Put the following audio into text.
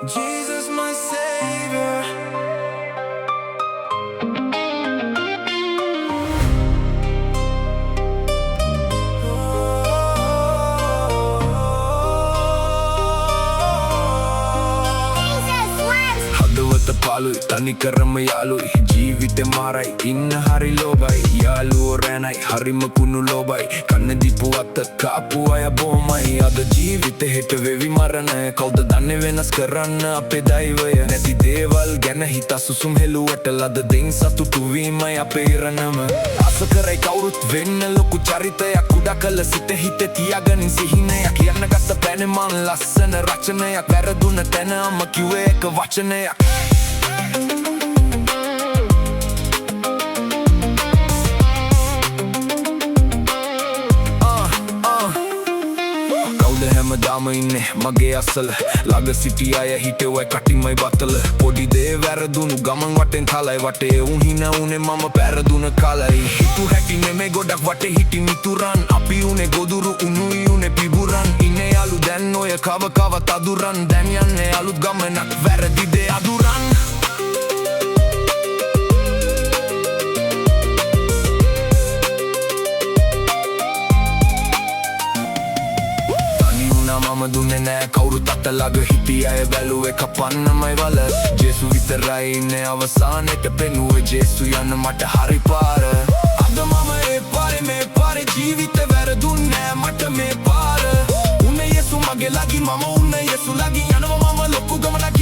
Jesus my savior. හදවත පාලුයි තනිකරම යාළුයි ජීවිතේ මාරයි ඉන්න හරි ලෝභයි යාළුවෝ රැනයි හරිම කුණු ලෝභයි කන්න දීපු අත කාපු අය බොමයි අද ජීවිතේ හෙට වෙවි මරණය කවුද දන්නේ වෙනස් කරන්න අපේ දෛවය නැති දේවල් ගැන හිතා සුසුම් හෙළුවට ලද දෙයින් සතුටු වීමයි අපේ ඉරණම ආස කරයි කවුරුත් වෙන්න ලොකු චරිතයක් උඩා කළ සිත හිතේ තියාගනින් සිහිනයක් කියන්න ගත්ත පැනේ මං ලස්සන රචනයක් වැරදුන තැන අම්ම කිව්වේ එක වචනයක් හැමදාම ඉන්නේ මගේ අසල ළඟ සිටි අය හිටෙවයි කටිමයි බතල පොඩි දේ වැරදුණු ගමන් වටෙන් තලයි වටේ උන් හිනා උනේ මම පැරදුන කලයි හිතු හැටි නෙමේ ගොඩක් වටේ හිටි මිතුරන් අපි උනේ ගොදුරු උණුයි උනේ පිබුරන් ඉන්නේ යාළු දැන් ඔය කව කවත් අදුරන් දැන් යන්නේ අලුත් ගමනක් වැරදි දේ අදුරන් මම දුන්නේ නෑ කවුරුත් අත ළඟ හිටි අය බැලුවේ කපන්නමයි වල ජේසු විතරයි ඉන්නේ අවසානෙට පෙනුවේ ජේසු යන මට හරි පාර අද මම ඒ පාරේ මේ පාරේ ජීවිතේ වැරදුන්නේ මට මේ පාර උන්නේ යේසු මගේ ළඟින් මම උන්නේ යේසු ළඟින් යනවා මම ලොකු ගමනක්